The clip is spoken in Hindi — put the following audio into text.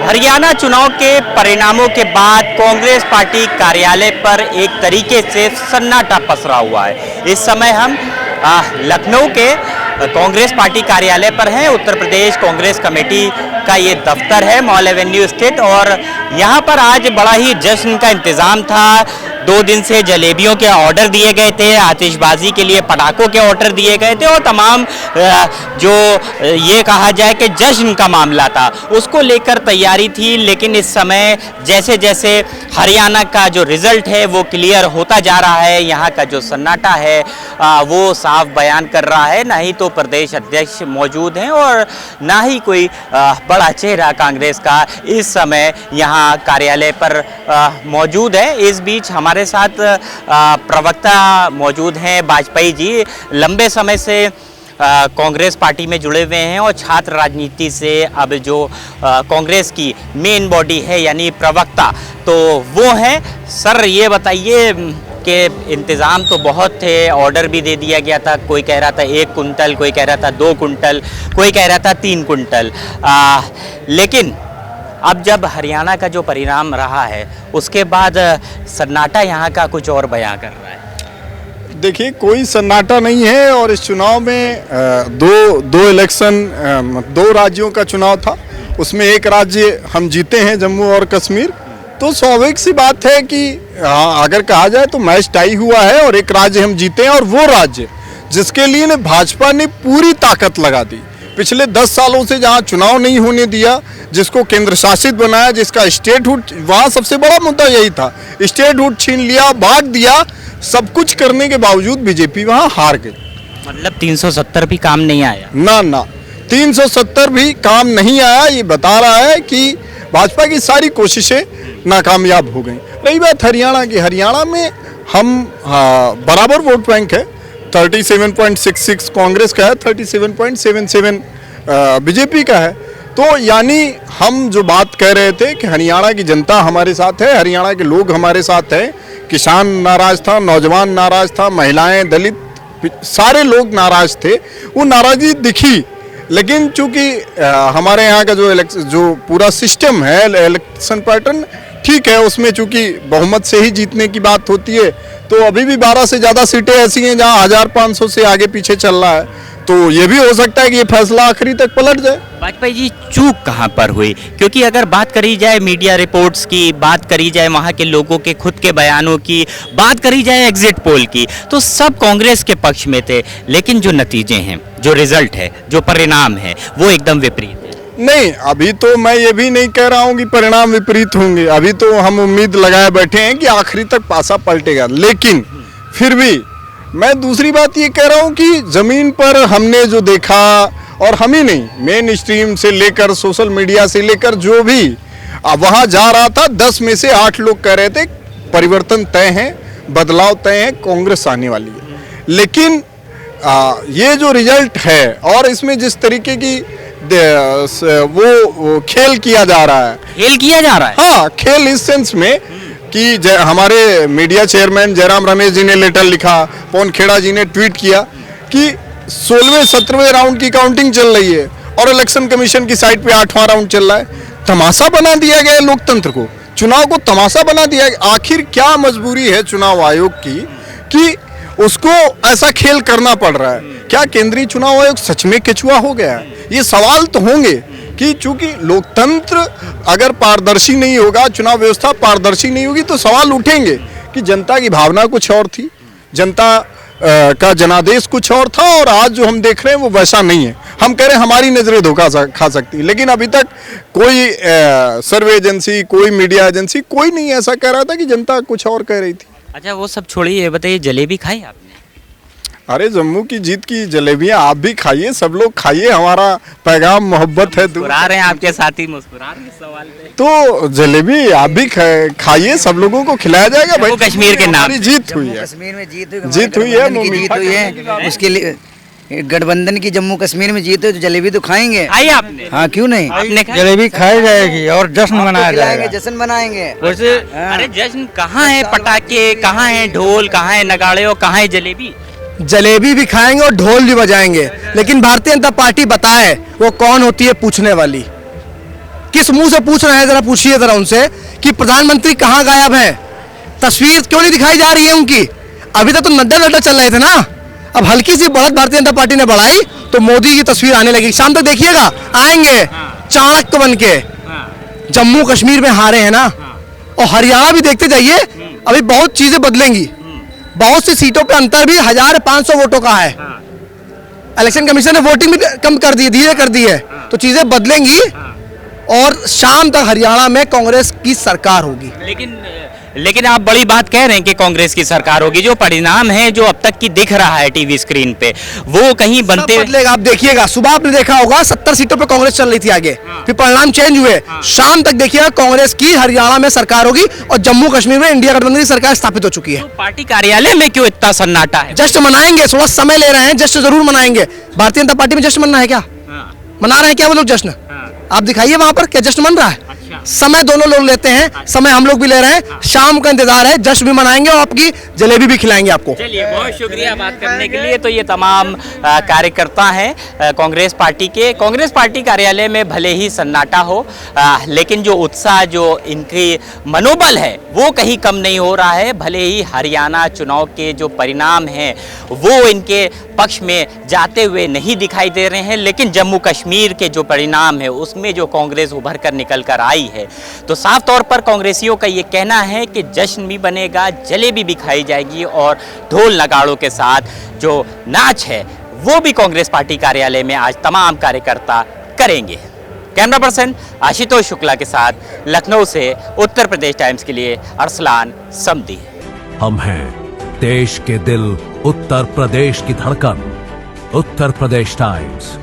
हरियाणा चुनाव के परिणामों के बाद कांग्रेस पार्टी कार्यालय पर एक तरीके से सन्नाटा पसरा हुआ है। इस समय हम लखनऊ के कांग्रेस पार्टी कार्यालय पर हैं। उत्तर प्रदेश कांग्रेस कमेटी का ये दफ्तर है मॉल एवेन्यू स्थित, और यहाँ पर आज बड़ा ही जश्न का इंतजाम था। 2 दिन से जलेबियों के ऑर्डर दिए गए थे, आतिशबाजी के लिए पटाखों के ऑर्डर दिए गए थे, और तमाम जो ये कहा जाए कि जश्न का मामला था उसको लेकर तैयारी थी। लेकिन इस समय जैसे जैसे हरियाणा का जो रिजल्ट है वो क्लियर होता जा रहा है, यहाँ का जो सन्नाटा है वो साफ बयान कर रहा है। ना ही तो प्रदेश अध्यक्ष मौजूद हैं और ना ही कोई बड़ा चेहरा कांग्रेस का इस समय यहाँ कार्यालय पर मौजूद है। इस बीच हमारे साथ प्रवक्ता मौजूद हैं वाजपेयी जी, लंबे समय से कांग्रेस पार्टी में जुड़े हुए हैं और छात्र राजनीति से अब जो कांग्रेस की मेन बॉडी है यानी प्रवक्ता तो वो हैं। सर ये बताइए कि इंतज़ाम तो बहुत थे, ऑर्डर भी दे दिया गया था, कोई कह रहा था 1 कुंटल, कोई कह रहा था 2 कुंटल, कोई कह रहा था 3 कुंटल, लेकिन अब जब हरियाणा का जो परिणाम रहा है उसके बाद सन्नाटा यहाँ का कुछ और बयां कर रहा है। देखिए, कोई सन्नाटा नहीं है और इस चुनाव में दो इलेक्शन 2 राज्यों का चुनाव था, उसमें एक राज्य हम जीते हैं जम्मू और कश्मीर। तो स्वाभाविक सी बात है कि अगर कहा जाए तो मैच टाई हुआ है और एक राज्य हम जीते हैं, और वो राज्य जिसके लिए भाजपा ने पूरी ताकत लगा दी। पिछले 10 सालों से जहां चुनाव नहीं होने दिया, जिसको केंद्र शासित बनाया, जिसका स्टेटहुड, वहां सबसे बड़ा मुद्दा यही था, स्टेटहुड छीन लिया, भाग दिया, सब कुछ करने के बावजूद बीजेपी वहां हार गई। मतलब 370 भी काम नहीं आया? ना 370 भी काम नहीं आया। ये बता रहा है कि भाजपा की सारी कोशिशें नाकामयाब हो गई। रही बात हरियाणा की, हरियाणा में हम बराबर वोट बैंक है, 37.66 कांग्रेस का है, 37.77 बीजेपी का है। तो यानी हम जो बात कह रहे थे कि हरियाणा की जनता हमारे साथ है, हरियाणा के लोग हमारे साथ हैं, किसान नाराज था, नौजवान नाराज था, महिलाएं, दलित, सारे लोग नाराज थे, वो नाराजगी दिखी। लेकिन चूंकि हमारे यहाँ का जो पूरा सिस्टम है, इलेक्शन पैटर्न ठीक है, उसमें चूंकि बहुमत से ही जीतने की बात होती है, तो अभी भी 12 से ज़्यादा सीटें ऐसी हैं जहां 1500 से आगे पीछे चल रहा है। तो ये भी हो सकता है कि ये फैसला आखिरी तक पलट जाए। वाजपेयी जी, चूक कहां पर हुई? क्योंकि अगर बात करी जाए मीडिया रिपोर्ट्स की, बात करी जाए वहां के लोगों के खुद के बयानों की, बात करी जाए एग्जिट पोल की, तो सब कांग्रेस के पक्ष में थे। लेकिन जो नतीजे हैं, जो रिजल्ट है, जो परिणाम है, वो एकदम विपरीत है। नहीं, अभी तो मैं ये भी नहीं कह रहा हूँ कि परिणाम विपरीत होंगे। अभी तो हम उम्मीद लगाए बैठे हैं कि आखिरी तक पासा पलटेगा। लेकिन फिर भी मैं दूसरी बात ये कह रहा हूँ कि जमीन पर हमने जो देखा, और हम ही नहीं, मेन स्ट्रीम से लेकर सोशल मीडिया से लेकर जो भी वहाँ जा रहा था, 10 में से 8 लोग कह रहे थे परिवर्तन तय है, बदलाव तय है, कांग्रेस आने वाली है। लेकिन ये जो रिजल्ट है और इसमें जिस तरीके की वो खेल किया जा रहा है, हाँ, खेल इस सेंस में कि हमारे मीडिया चेयरमैन जयराम रमेश जी ने लेटर लिखा, पवन खेड़ा जी ने ट्वीट किया कि 16वें 17वें राउंड की काउंटिंग चल रही है और इलेक्शन कमीशन की साइट पे 8वां राउंड चल रहा है। तमाशा बना दिया गया लोकतंत्र को, चुनाव को तमाशा बना दिया गया। आखिर क्या मजबूरी है चुनाव आयोग की कि उसको ऐसा खेल करना पड़ रहा है? क्या केंद्रीय चुनाव आयोग सच में केचुआ हो गया है? ये सवाल तो होंगे कि चूंकि लोकतंत्र अगर पारदर्शी नहीं होगा, चुनाव व्यवस्था पारदर्शी नहीं होगी, तो सवाल उठेंगे कि जनता की भावना कुछ और थी, जनता का जनादेश कुछ और था, और आज जो हम देख रहे हैं वो वैसा नहीं है। हम कह रहे हैं हमारी नजरें धोखा खा सकती, लेकिन अभी तक कोई सर्वे एजेंसी, कोई मीडिया एजेंसी, कोई नहीं ऐसा कह रहा था कि जनता कुछ और कह रही थी। अच्छा, वो सब छोड़िए, ये बताइए जलेबी खाई आपने? अरे, जम्मू की जीत की जलेबियां आप भी खाइए, सब लोग खाइए, हमारा पैगाम मोहब्बत है। मुस्कुरा रहे हैं आपके साथी, मुस्कुरा रहे हैं सवाल पे। तो जलेबी आप भी खाइए, सब लोगों को खिलाया जाएगा भाई। कश्मीर के नाम जीत हुई है, कश्मीर में जीत हुई है, उसके लिए गठबंधन की जम्मू कश्मीर में जीत है तो जलेबी तो खाएंगे। खाई आपने? हाँ, क्यों नहीं, आपने जलेबी खाई जाएगी और जश्न मनाया जाएगा, जश्न मनाएंगे। वैसे अरे जश्न कहाँ है? पटाखे कहाँ है? ढोल कहाँ है? नगाड़े और कहाँ है जलेबी? जलेबी भी खाएंगे और ढोल भी बजाएंगे, लेकिन भारतीय जनता पार्टी बताए वो कौन होती है पूछने वाली। किस मुंह से पूछ रहे हैं, जरा पूछिए जरा उनसे कि प्रधानमंत्री कहाँ गायब है, तस्वीर क्यों नहीं दिखाई जा रही है उनकी। अभी तक तो नड्डा नड्डा चल रहे थे ना, अब हल्की सी बढ़त भारतीय जनता पार्टी ने बढ़ाई तो मोदी की तस्वीर आने लगी। शाम तक देखिएगा आएंगे चाणक्य बन के। जम्मू कश्मीर में हारे हैं ना, और हरियाणा भी देखते जाइए, अभी बहुत चीजें बदलेंगी। बहुत सी सीटों पे अंतर भी 1500 वोटों का है। इलेक्शन कमीशन ने वोटिंग भी कम कर दी, धीरे कर दी है, तो चीजें बदलेंगी और शाम तक हरियाणा में कांग्रेस की सरकार होगी। लेकिन आप बड़ी बात कह रहे हैं कि कांग्रेस की सरकार होगी। जो परिणाम है जो अब तक की दिख रहा है टीवी स्क्रीन पे, वो कहीं बनते बदलेगा। आप देखिएगा, सुबह आपने देखा होगा 70 सीटों पे कांग्रेस चल रही थी आगे, फिर परिणाम चेंज हुए। शाम तक देखिएगा कांग्रेस की हरियाणा में सरकार होगी और जम्मू कश्मीर में इंडिया गठबंधन की सरकार स्थापित हो चुकी है। तो पार्टी कार्यालय में क्यों इतना सन्नाटा है? जश्न मनाएंगे, थोड़ा समय ले रहे हैं, जश्न जरूर मनाएंगे। भारतीय जनता पार्टी में जश्न मना है क्या? मना रहे हैं क्या वो लोग जश्न? आप दिखाइए वहां पर क्या जश्न मन रहा है। समय दोनों लोग लेते हैं, समय हम लोग भी ले रहे हैं। शाम का इंतजार है, जश्न भी मनाएंगे और आपकी जलेबी भी खिलाएंगे आपको। चलिए, बहुत शुक्रिया बात करने के लिए। तो ये तमाम कार्यकर्ता हैं कांग्रेस पार्टी के। कांग्रेस पार्टी कार्यालय में भले ही सन्नाटा हो, लेकिन जो उत्साह, जो इनकी मनोबल है वो कहीं कम नहीं हो रहा है। भले ही हरियाणा चुनाव के जो परिणाम हैं वो इनके पक्ष में जाते हुए नहीं दिखाई दे रहे हैं, लेकिन जम्मू कश्मीर के जो परिणाम है उसमें जो कांग्रेस उभर कर निकल कर आई है, तो साफ तौर पर कांग्रेसियों का ये कहना है कि जश्न भी बनेगा, जलेबी भी खाई जाएगी और ढोल नगाड़ों के साथ जो नाच है वो भी कांग्रेस पार्टी कार्यालय में आज तमाम कार्यकर्ता करेंगे। कैमरा पर्सन आशुतोष शुक्ला के साथ लखनऊ से उत्तर प्रदेश टाइम्स के लिए अरसलान समदी। हम हैं देश के दिल, उत्तर प्रदेश की धड़कन, उत्तर प्रदेश टाइम्स।